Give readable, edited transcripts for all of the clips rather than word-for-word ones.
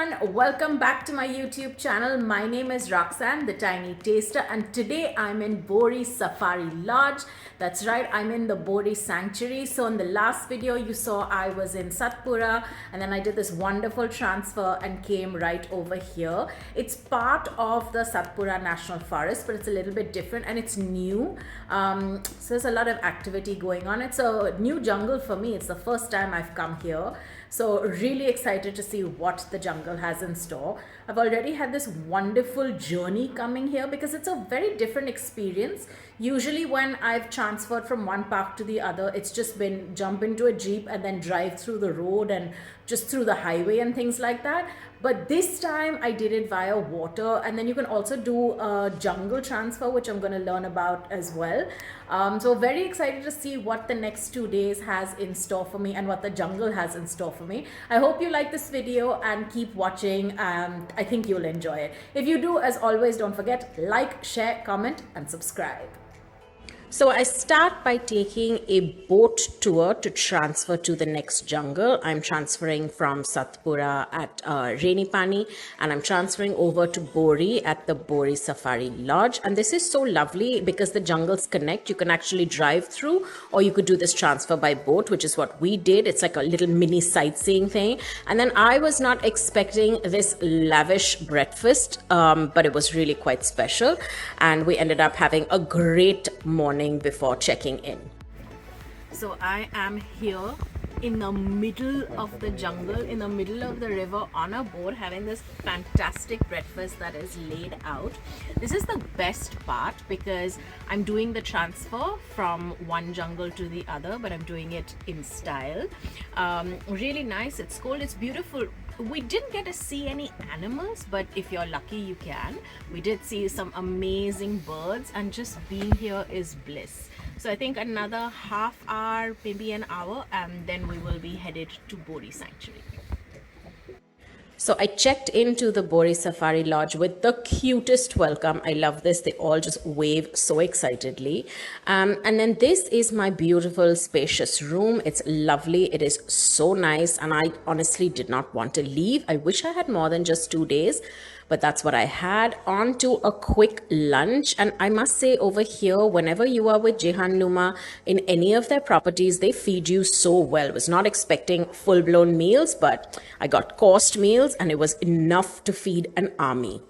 everyone, welcome back to my YouTube channel. My name is Roxanne, the Tiny Taster, and today I'm in Bori Safari Lodge. That's right, I'm in the Bori Sanctuary. So in the last video you saw I was in Satpura, and then I did this wonderful transfer and came right over here. It's part of the Satpura National Forest, but it's a little bit different and it's new. So there's a lot of activity going on. It's a new jungle for me. It's the first time I've come here. So really excited to see what the jungle has in store. I've already had this wonderful journey coming here because it's a very different experience. Usually when I've transferred from one park to the other, it's just been jump into a jeep and then drive through the road and just through the highway and things like that. But this time I did it via water, and then you can also do a jungle transfer, which I'm going to learn about as well. So very excited to see what the next 2 days has in store for me and what the jungle has in store for me. I hope you like this video and keep watching. I think you'll enjoy it. If you do, as always, don't forget, like, share, comment and subscribe. So I start by taking a boat tour to transfer to the next jungle. I'm transferring from Satpura at Rainy Pani, and I'm transferring over to Bori at the Bori Safari Lodge. And this is so lovely because the jungles connect. You can actually drive through, or you could do this transfer by boat, which is what we did. It's like a little mini sightseeing thing. And then I was not expecting this lavish breakfast, but it was really quite special. And we ended up having a great morning before checking in. So I am here in the middle of the jungle, in the middle of the river, on a boat, having this fantastic breakfast that is laid out. This is the best part because I'm doing the transfer from one jungle to the other, but I'm doing it in style. Really nice. It's cold, it's beautiful. We didn't get to see any animals, but if you're lucky you can. We did see some amazing birds, and just being here is bliss. So I think another half hour, maybe an hour, and then we will be headed to Bori Sanctuary. So I checked into the Bori Safari Lodge with the cutest welcome. I love this. They all just wave so excitedly. And then this is my beautiful spacious room. It's lovely. It is so nice. And I honestly did not want to leave. I wish I had more than just 2 days, but that's what I had. On to a quick lunch. And I must say, over here, whenever you are with Jihan Numa in any of their properties, they feed you so well. I was not expecting full-blown meals, but I got coursed meals, and it was enough to feed an army.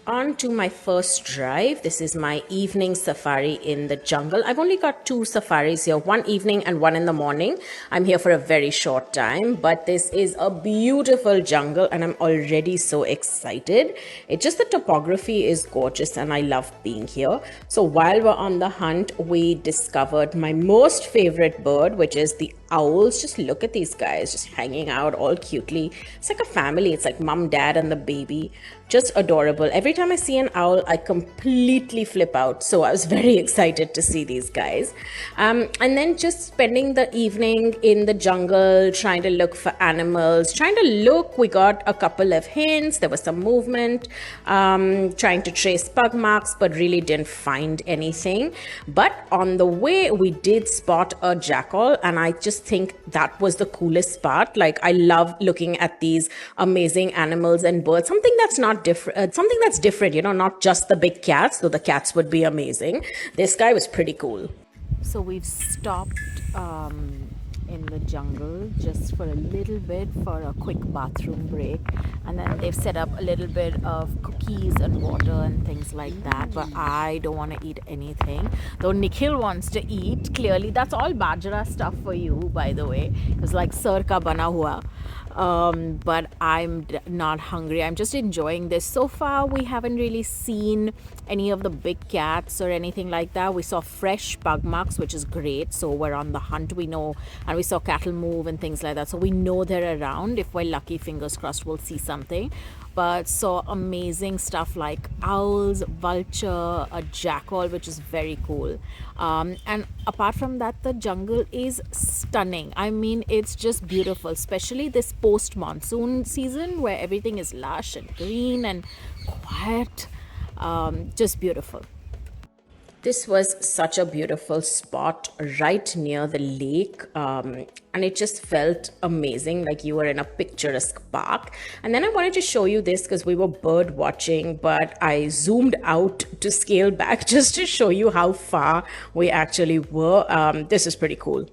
On to my first drive. This is my evening safari in the jungle. I've only got 2 safaris here, one evening and one in the morning. I'm here for a very short time, but this is a beautiful jungle and I'm already so excited. It's just the topography is gorgeous and I love being here. So while we're on the hunt, we discovered my most favorite bird, which is the owls. Just look at these guys just hanging out all cutely. It's like a family. It's like mom, dad, and the baby. Just adorable. Every time I see an owl, I completely flip out. So I was very excited to see these guys. And then just spending the evening in the jungle, trying to look for animals, we got a couple of hints. There was some movement, trying to trace pug marks, but really didn't find anything. But on the way, we did spot a jackal, and I just think that was the coolest part. Like, I love looking at these amazing animals and birds, something that's not different, you know, not just the big cats, though the cats would be amazing. This guy was pretty cool. So we've stopped in the jungle just for a little bit for a quick bathroom break, and then they've set up a little bit of cookies and water and things like that, but I don't want to eat anything, though Nikhil wants to eat. Clearly that's all bajra stuff for you, by the way. It's like sir ka bana hua. But I'm not hungry. I'm just enjoying this. So far we haven't really seen any of the big cats or anything like that. We saw fresh pug marks, which is great. So we're on the hunt, we know, and we saw cattle move and things like that. So we know they're around. If we're lucky, fingers crossed, we'll see something. But saw amazing stuff like owls, vulture, a jackal, which is very cool. And apart from that, the jungle is stunning. I mean, it's just beautiful, especially this post-monsoon season where everything is lush and green and quiet. Just beautiful. This was such a beautiful spot right near the lake, and it just felt amazing, like you were in a picturesque park. And then I wanted to show you this because we were bird watching, but I zoomed out to scale back just to show you how far we actually were. This is pretty cool.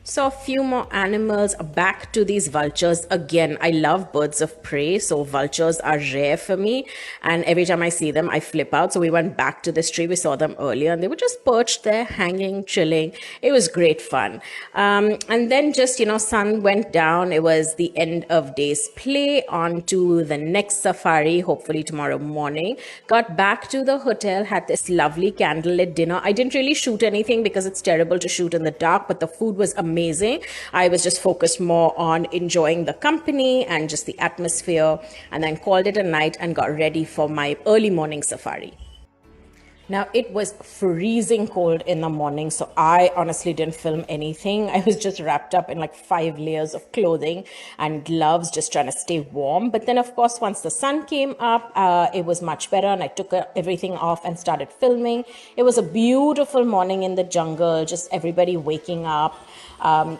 So a few more animals. Back to these vultures again. I love birds of prey, so vultures are rare for me, and every time I see them I flip out. So we went back to this tree. We saw them earlier and they were just perched there, hanging, chilling. It was great fun. And then just, sun went down. It was the end of day's play. On to the next safari, hopefully tomorrow morning. Got back to the hotel, had this lovely candlelit dinner. I didn't really shoot anything because it's terrible to shoot in the dark, but the food was amazing. I was just focused more on enjoying the company and just the atmosphere, and then called it a night and got ready for my early morning safari. Now, it was freezing cold in the morning, so I honestly didn't film anything. I was just wrapped up in like 5 layers of clothing and gloves, just trying to stay warm. But then, of course, once the sun came up, it was much better, and I took everything off and started filming. It was a beautiful morning in the jungle, just everybody waking up.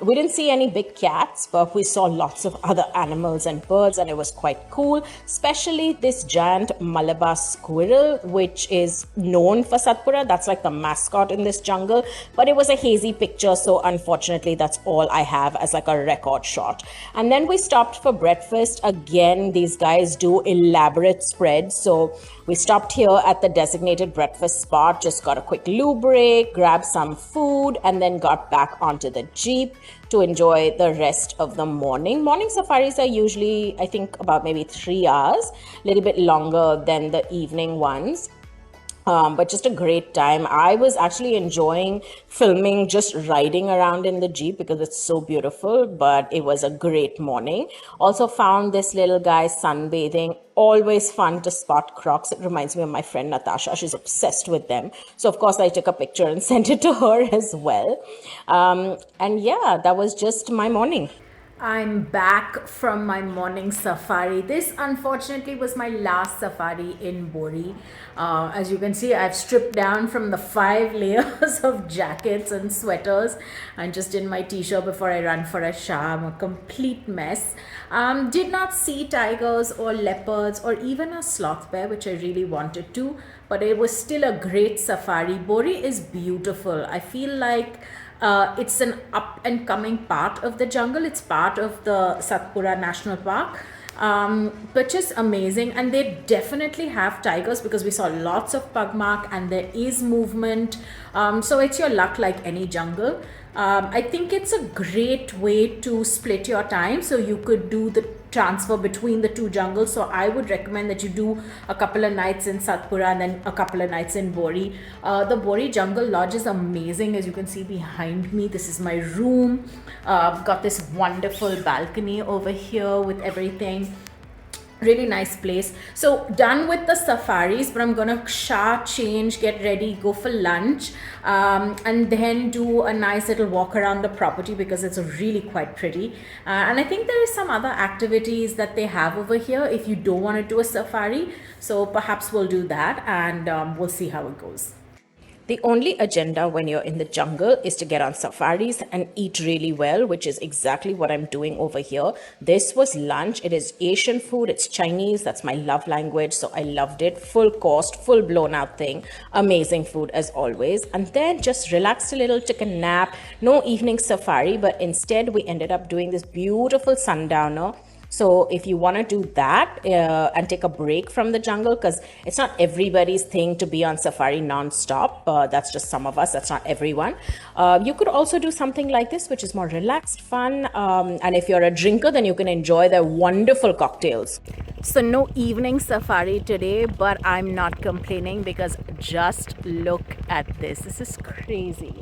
We didn't see any big cats, but we saw lots of other animals and birds, and it was quite cool, especially this giant Malabar squirrel, which is known for Satpura. That's like the mascot in this jungle, but it was a hazy picture, so unfortunately that's all I have as like a record shot. And then we stopped for breakfast. Again, these guys do elaborate spreads, so we stopped here at the designated breakfast spot, just got a quick loo break, grabbed some food, and then got back onto the jeep to enjoy the rest of the morning. Morning safaris are usually, I think, about maybe 3 hours, a little bit longer than the evening ones. But just a great time. I was actually enjoying filming just riding around in the Jeep because it's so beautiful, but it was a great morning. Also found this little guy sunbathing. Always fun to spot crocs. It reminds me of my friend Natasha. She's obsessed with them. So of course I took a picture and sent it to her as well. And yeah, that was just my morning. I'm back from my morning safari. This unfortunately was my last safari in Bori. As you can see, I've stripped down from the 5 layers of jackets and sweaters. I'm just in my t-shirt before I run for a shower. I'm a complete mess. Did not see tigers or leopards or even a sloth bear, which I really wanted to, but it was still a great safari. Bori is beautiful. I feel like it's an up and coming part of the jungle. It's part of the Satpura National Park, but just amazing. And they definitely have tigers because we saw lots of pugmark and there is movement. So it's your luck like any jungle. I think it's a great way to split your time, so you could do the transfer between the two jungles. So I would recommend that you do a couple of nights in Satpura and then a couple of nights in Bori. The Bori Jungle Lodge is amazing. As you can see behind me, this is my room. I've got this wonderful balcony over here with everything. Really nice place. So done with the safaris, but I'm gonna shower, change, get ready, go for lunch, and then do a nice little walk around the property because it's really quite pretty. And I think there is some other activities that they have over here if you don't want to do a safari. So perhaps we'll do that, and we'll see how it goes. The only agenda when you're in the jungle is to get on safaris and eat really well, which is exactly what I'm doing over here. This was lunch. It is Asian food. It's Chinese. That's my love language. So I loved it. Full cost, full blown out thing. Amazing food as always. And then just relaxed a little, took a nap. No evening safari, but instead we ended up doing this beautiful sundowner. So if you want to do that and take a break from the jungle, because it's not everybody's thing to be on safari non-stop. That's just some of us. That's not everyone. You could also do something like this, which is more relaxed, fun. And if you're a drinker, then you can enjoy their wonderful cocktails. So no evening safari today, but I'm not complaining because just look at this. This is crazy.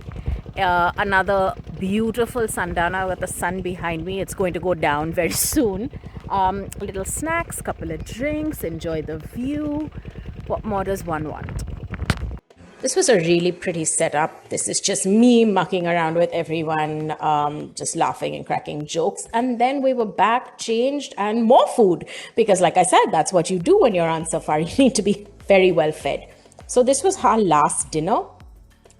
Another beautiful sundowner with the sun behind me. It's going to go down very soon. Little snacks, couple of drinks, enjoy the view. What more does one want? This was a really pretty setup. This is just me mucking around with everyone, just laughing and cracking jokes. And then we were back, changed, and more food. Because like I said, that's what you do when you're on safari. You need to be very well fed. So this was our last dinner.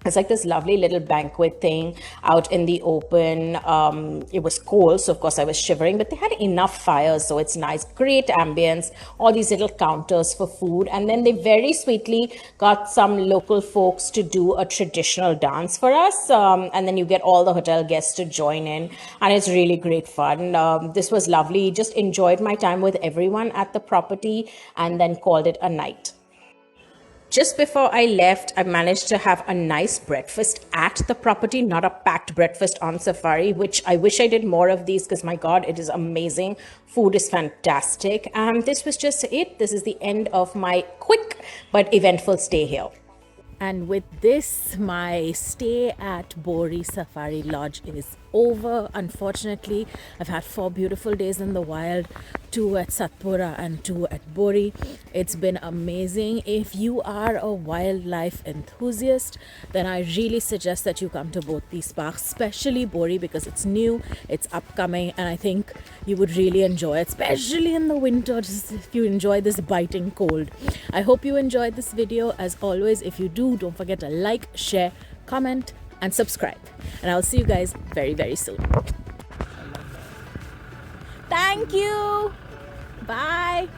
It's like this lovely little banquet thing out in the open. It was cold, so of course I was shivering, but they had enough fires, so it's nice. Great ambience, all these little counters for food. And then they very sweetly got some local folks to do a traditional dance for us. And then you get all the hotel guests to join in, and it's really great fun. This was lovely. Just enjoyed my time with everyone at the property and then called it a night. Just before I left, I managed to have a nice breakfast at the property, not a packed breakfast on safari, which I wish I did more of these because my God, it is amazing. Food is fantastic. And this was just it. This is the end of my quick but eventful stay here. And with this, my stay at Bori Safari Lodge is over. Unfortunately, I've had 4 beautiful days in the wild, 2 at Satpura and 2 at Bori. It's been amazing. If you are a wildlife enthusiast, then I really suggest that you come to both these parks, especially Bori, because it's new, it's upcoming, and I think you would really enjoy it, especially in the winter, just if you enjoy this biting cold. I hope you enjoyed this video. As always, if you do, don't forget to like, share, comment, and subscribe. And I'll see you guys very, very soon. Thank you. Bye.